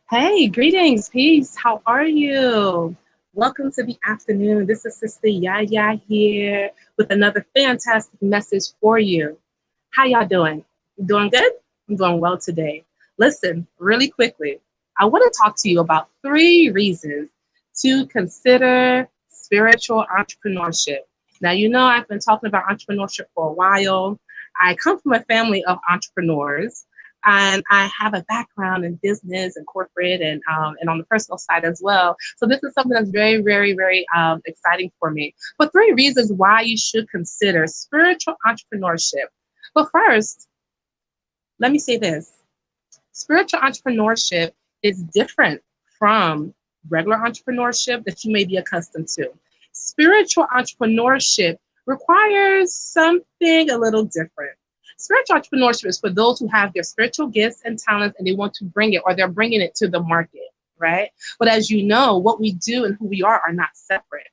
Hey, greetings, peace. How are you? Welcome to the afternoon. This is Sistah Yaya here with another fantastic message for you. How y'all doing? Doing good? I'm doing well today. Listen, really quickly, I want to talk to you about 3 reasons to consider spiritual entrepreneurship. Now, you know, I've been talking about entrepreneurship for a while. I come from a family of entrepreneurs. And I have a background in business and corporate and on the personal side as well. So this is something that's very, very, very exciting for me. But 3 reasons why you should consider spiritual entrepreneurship. But first, let me say this. Spiritual entrepreneurship is different from regular entrepreneurship that you may be accustomed to. Spiritual entrepreneurship requires something a little different. Spiritual entrepreneurship is for those who have their spiritual gifts and talents and they want to bring it, or they're bringing it to the market, right? But as you know, what we do and who we are not separate.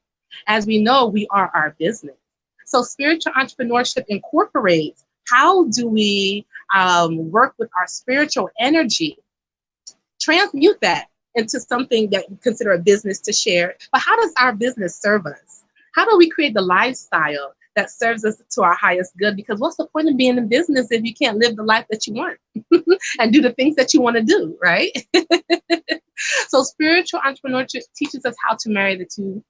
As we know, we are our business. So spiritual entrepreneurship incorporates how do we work with our spiritual energy, transmute that into something that we consider a business to share. But how does our business serve us? How do we create the lifestyle that serves us to our highest good? Because what's the point of being in business if you can't live the life that you want and do the things that you want to do, right? So spiritual entrepreneurship teaches us how to marry the two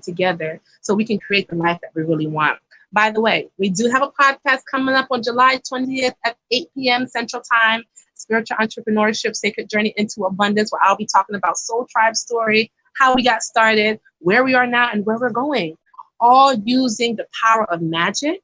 together so we can create the life that we really want. By the way, we do have a podcast coming up on July 20th at 8 p.m. Central Time, Spiritual Entrepreneurship, Sacred Journey into Abundance, where I'll be talking about Soul Tribe story, how we got started, where we are now, and where we're going. All using the power of magic,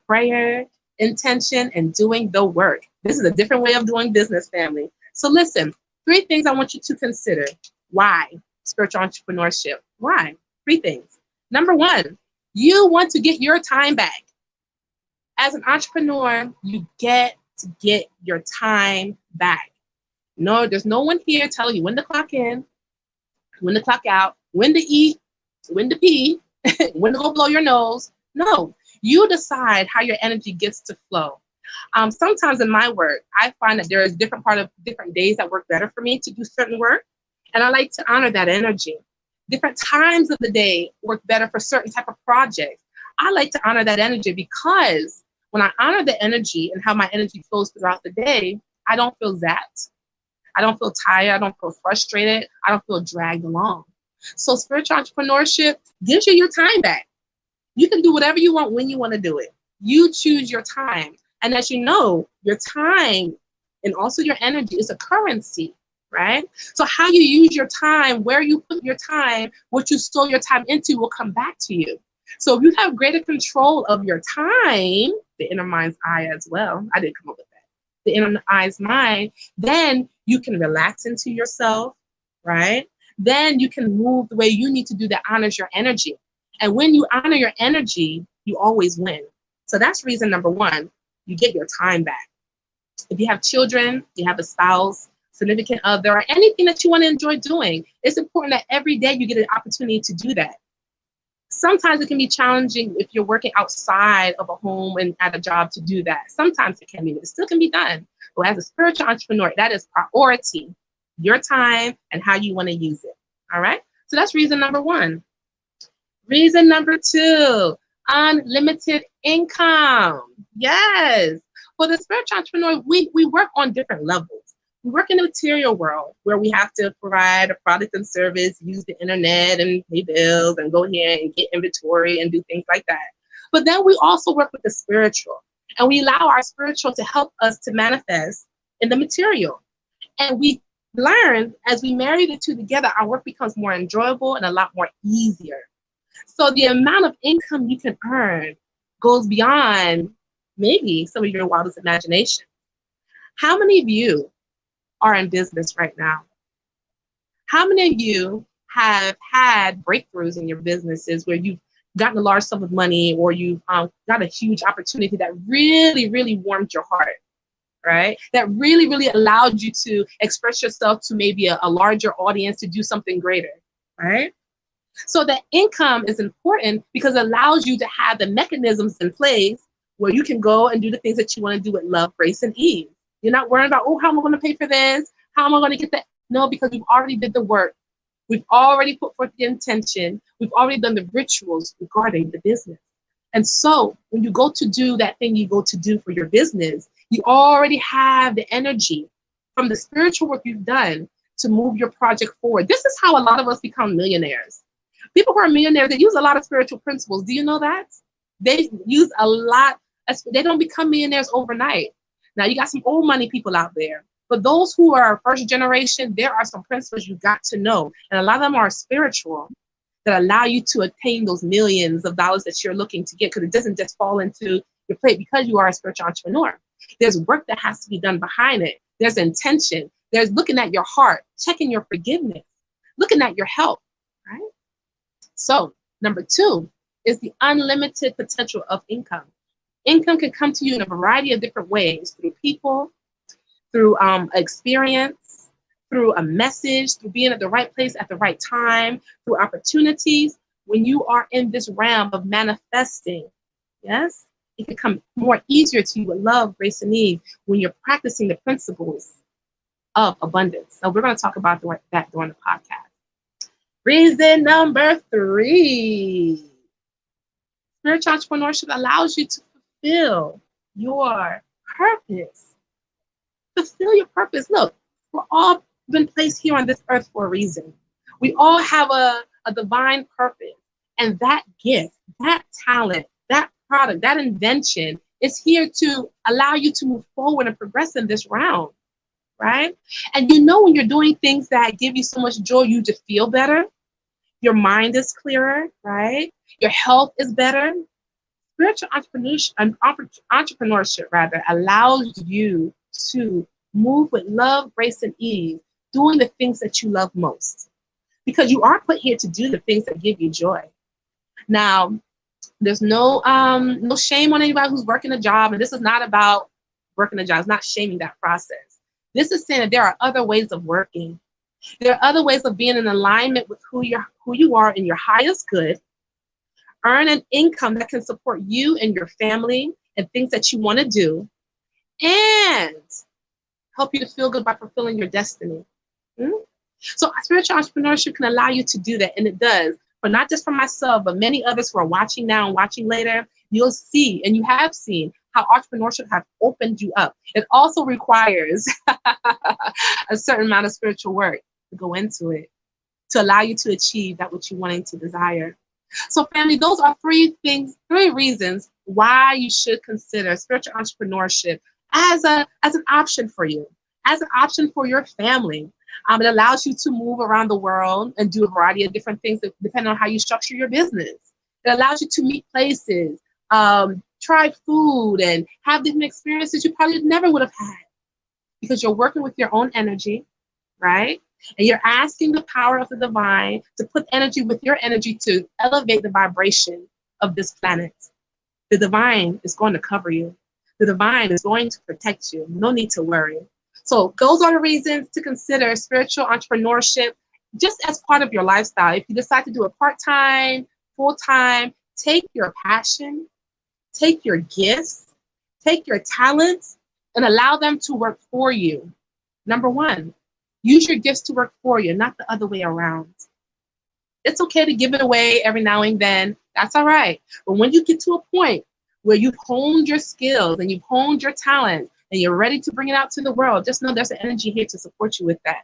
prayer, intention, and doing the work. This is a different way of doing business, family. So listen, 3 things I want you to consider. Why spiritual entrepreneurship? Why? 3 things. Number 1, you want to get your time back. As an entrepreneur, you get to get your time back. No, there's no one here telling you when to clock in, when to clock out, when to eat, when to pee, when to go blow your nose. No, you decide how your energy gets to flow. Sometimes in my work, I find that there is different days that work better for me to do certain work, and I like to honor that energy. Different times of the day work better for certain type of projects. I like to honor that energy because when I honor the energy and how my energy flows throughout the day, I don't feel zapped. I don't feel tired. I don't feel frustrated. I don't feel dragged along. So spiritual entrepreneurship gives you your time back. You can do whatever you want when you want to do it. You choose your time. And as you know, your time and also your energy is a currency, right? So how you use your time, where you put your time, what you store your time into will come back to you. So if you have greater control of your time, the inner mind's eye as well, I didn't come up with that, the inner eye's mind, then you can relax into yourself, right? Then you can move the way you need to do that honors your energy. And when you honor your energy, you always win. So that's reason number 1, you get your time back. If you have children, you have a spouse, significant other, or anything that you want to enjoy doing, it's important that every day you get an opportunity to do that. Sometimes it can be challenging if you're working outside of a home and at a job to do that. Sometimes it can be, but it still can be done. But as a spiritual entrepreneur, that is priority, your time and how you want to use it. All right? So that's reason number 1. Reason number 2, unlimited income. Yes. For the spiritual entrepreneur, we work on different levels. We work in the material world where we have to provide a product and service, use the internet and pay bills and go here and get inventory and do things like that. But then we also work with the spiritual, and we allow our spiritual to help us to manifest in the material. And we learn as we marry the 2 together, our work becomes more enjoyable and a lot more easier. So the amount of income you can earn goes beyond maybe some of your wildest imagination. How many of you are in business right now? How many of you have had breakthroughs in your businesses where you've gotten a large sum of money, or you've got a huge opportunity that really, really warmed your heart, right? That really, really allowed you to express yourself to maybe a larger audience, to do something greater, right? So the income is important because it allows you to have the mechanisms in place where you can go and do the things that you want to do with love, grace, and ease. You're not worrying about, oh, how am I going to pay for this? How am I going to get that? No, because we've already did the work. We've already put forth the intention. We've already done the rituals regarding the business. And so when you go to do that thing you go to do for your business, you already have the energy from the spiritual work you've done to move your project forward. This is how a lot of us become millionaires. People who are millionaires, they use a lot of spiritual principles. Do you know that? They use a lot. They don't become millionaires overnight. Now, you got some old money people out there. But those who are first generation, there are some principles you got to know. And a lot of them are spiritual that allow you to attain those millions of dollars that you're looking to get, because it doesn't just fall into your plate because you are a spiritual entrepreneur. There's work that has to be done behind it. There's intention. There's looking at your heart, checking your forgiveness, looking at your health, right? So number 2 is the unlimited potential of income. Income can come to you in a variety of different ways, through people, through experience, through a message, through being at the right place at the right time, through opportunities. When you are in this realm of manifesting, yes, it can come more easier to you with love, grace, and ease when you're practicing the principles of abundance. So we're going to talk about that during the podcast. Reason number 3. Spiritual entrepreneurship allows you to fulfill your purpose. Fulfill your purpose. Look, we're all been placed here on this earth for a reason. We all have a divine purpose. And that gift, that talent, that product, that invention is here to allow you to move forward and progress in this realm, right? And you know, when you're doing things that give you so much joy, you just feel better. Your mind is clearer, right? Your health is better. Spiritual entrepreneurship allows you to move with love, grace, and ease, doing the things that you love most. Because you are put here to do the things that give you joy. Now, there's no shame on anybody who's working a job, and this is not about working a job. It's not shaming that process. This is saying that there are other ways of working. There are other ways of being in alignment with who you are in your highest good. Earn an income that can support you and your family and things that you want to do, and help you to feel good by fulfilling your destiny. So spiritual entrepreneurship can allow you to do that, and it does. But not just for myself, but many others who are watching now and watching later, you'll see, and you have seen, how entrepreneurship has opened you up. It also requires a certain amount of spiritual work to go into it, to allow you to achieve that which you're wanting to desire. So family, those are 3 reasons why you should consider spiritual entrepreneurship as an option for you, as an option for your family. It allows you to move around the world and do a variety of different things depending on how you structure your business. It allows you to meet places, try food, and have different experiences you probably never would have had, because you're working with your own energy, right? And you're asking the power of the divine to put energy with your energy to elevate the vibration of this planet. The divine is going to cover you. The divine is going to protect you. No need to worry. So those are the reasons to consider spiritual entrepreneurship just as part of your lifestyle. If you decide to do it part-time, full-time, take your passion, take your gifts, take your talents, and allow them to work for you. Number 1, use your gifts to work for you, not the other way around. It's okay to give it away every now and then. That's all right. But when you get to a point where you've honed your skills and you've honed your talent and you're ready to bring it out to the world, just know there's an energy here to support you with that.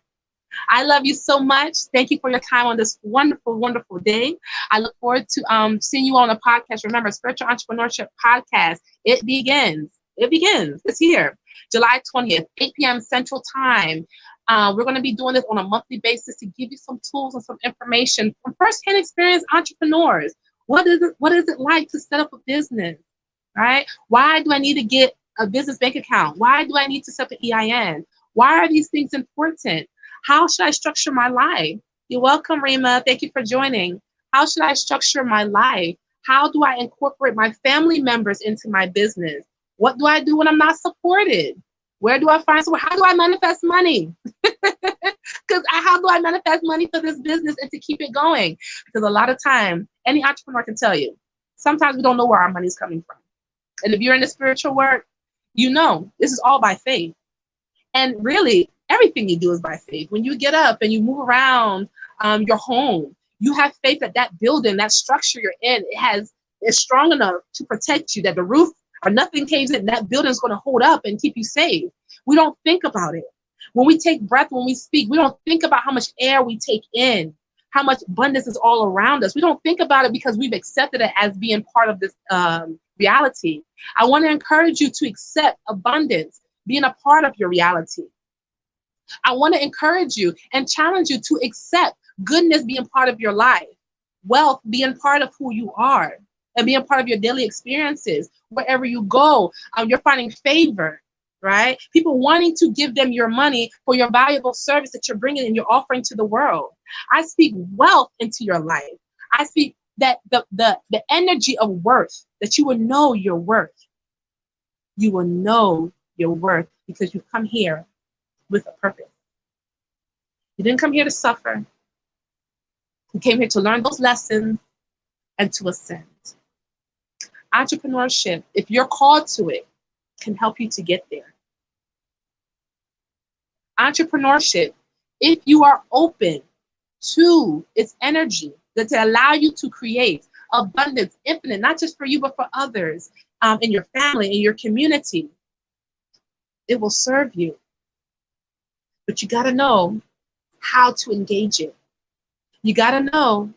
I love you so much. Thank you for your time on this wonderful, wonderful day. I look forward to seeing you on a podcast. Remember, Spiritual Entrepreneurship Podcast. It begins. It's here. July 20th, 8 p.m. Central Time. We're going to be doing this on a monthly basis to give you some tools and some information from first-hand experience entrepreneurs. What is it like to set up a business, right? Why do I need to get a business bank account? Why do I need to set up an EIN? Why are these things important? How should I structure my life? You're welcome, Rima. Thank you for joining. How should I structure my life? How do I incorporate my family members into my business? What do I do when I'm not supported? Where do I find support? How do I manifest money? Because how do I manifest money for this business and to keep it going? Because a lot of time, any entrepreneur can tell you, sometimes we don't know where our money's coming from. And if you're in the spiritual work, you know this is all by faith. And really, Everything you do is by faith. When you get up and you move around your home, you have faith that that building, that structure you're in, is strong enough to protect you, that the roof or nothing caves in, that building is going to hold up and keep you safe. We don't think about it. When we take breath, when we speak, we don't think about how much air we take in, how much abundance is all around us. We don't think about it because we've accepted it as being part of this reality. I want to encourage you to accept abundance being a part of your reality. I want to encourage you and challenge you to accept goodness being part of your life, wealth being part of who you are, and being part of your daily experiences. Wherever you go, you're finding favor, right? People wanting to give them your money for your valuable service that you're bringing and you're offering to the world. I speak wealth into your life. I speak that the energy of worth, that you will know your worth. You will know your worth because you've come here with a purpose. You didn't come here to suffer. You came here to learn those lessons and to ascend. Entrepreneurship, if you're called to it, can help you to get there. Entrepreneurship, if you are open to its energy, that to allow you to create abundance, infinite, not just for you, but for others, in your family, in your community, it will serve you. But you got to know how to engage it. You got to know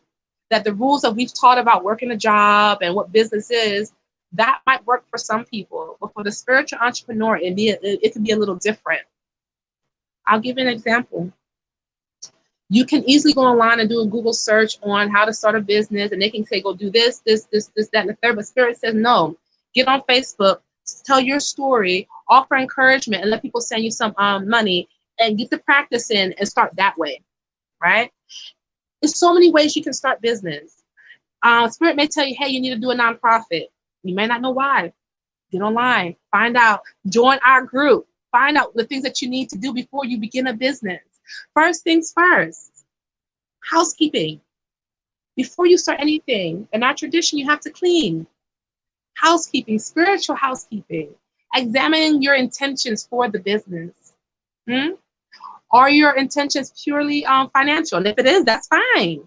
that the rules that we've taught about working a job and what business is, that might work for some people, but for the spiritual entrepreneur, it can be a little different. I'll give you an example. You can easily go online and do a Google search on how to start a business, and they can say, go do this, that, and the third. But Spirit says, no, get on Facebook, tell your story, offer encouragement, and let people send you some money and get the practice in and start that way, right? There's so many ways you can start business. Spirit may tell you, hey, you need to do a nonprofit. You may not know why. Get online, find out, join our group, find out the things that you need to do before you begin a business. First things first, housekeeping. Before you start anything, in our tradition, you have to clean. Housekeeping, spiritual housekeeping. Examining your intentions for the business. Are your intentions purely financial? And if it is, that's fine.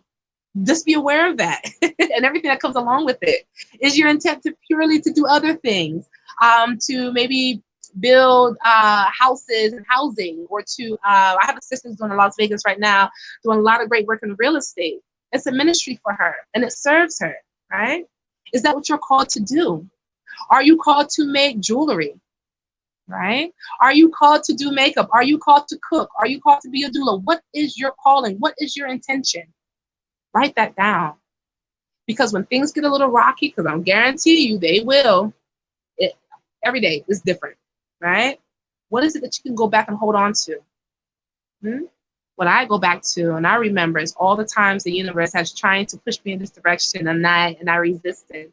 Just be aware of that and everything that comes along with it. Is your intent to purely to do other things, to maybe build houses and housing, or to, I have a sister who's doing in Las Vegas right now, doing a lot of great work in real estate. It's a ministry for her and it serves her, right? Is that what you're called to do? Are you called to make jewelry? Right? Are you called to do makeup? Are you called to cook? Are you called to be a doula? What is your calling? What is your intention? Write that down. Because when things get a little rocky, because I'll guarantee you they will, every day is different, right? What is it that you can go back and hold on to? What I go back to and I remember is all the times the universe has trying to push me in this direction and I resisted.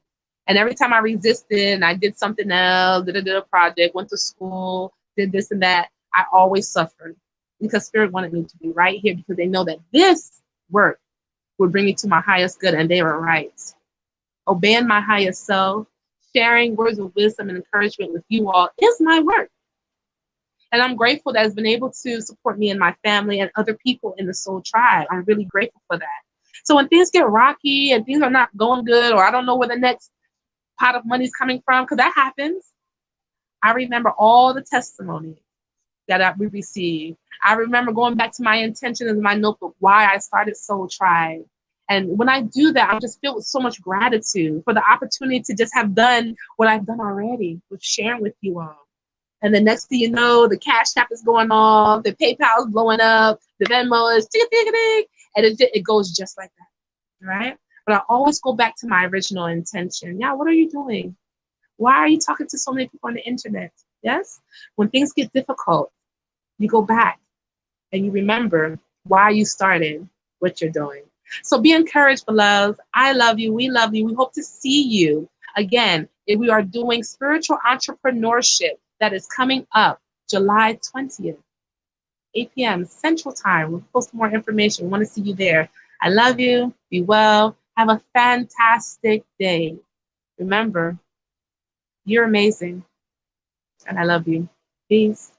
And every time I resisted and I did something else, did a project, went to school, did this and that, I always suffered because Spirit wanted me to be right here because they know that this work would bring me to my highest good, and they were right. Obeying my highest self, sharing words of wisdom and encouragement with you all is my work. And I'm grateful that it's been able to support me and my family and other people in the Soul Tribe. I'm really grateful for that. So when things get rocky and things are not going good, or I don't know where the next pot of money is coming from, because that happens, I remember all the testimonies that we received. I remember going back to my intention in my notebook, why I started Soul Tribe. And when I do that, I'm just filled with so much gratitude for the opportunity to just have done what I've done already, with sharing with you all. And the next thing you know, the Cash App is going off, the PayPal is blowing up, the Venmo is tick-a-tick-a-tick, and it goes just like that, right? But I always go back to my original intention. Yeah, what are you doing? Why are you talking to so many people on the internet? Yes? When things get difficult, you go back and you remember why you started what you're doing. So be encouraged, beloveds. I love you. We love you. We hope to see you again if we are doing spiritual entrepreneurship that is coming up July 20th, 8 p.m. Central Time. We'll post more information. We want to see you there. I love you. Be well. Have a fantastic day. Remember, you're amazing. And I love you. Peace.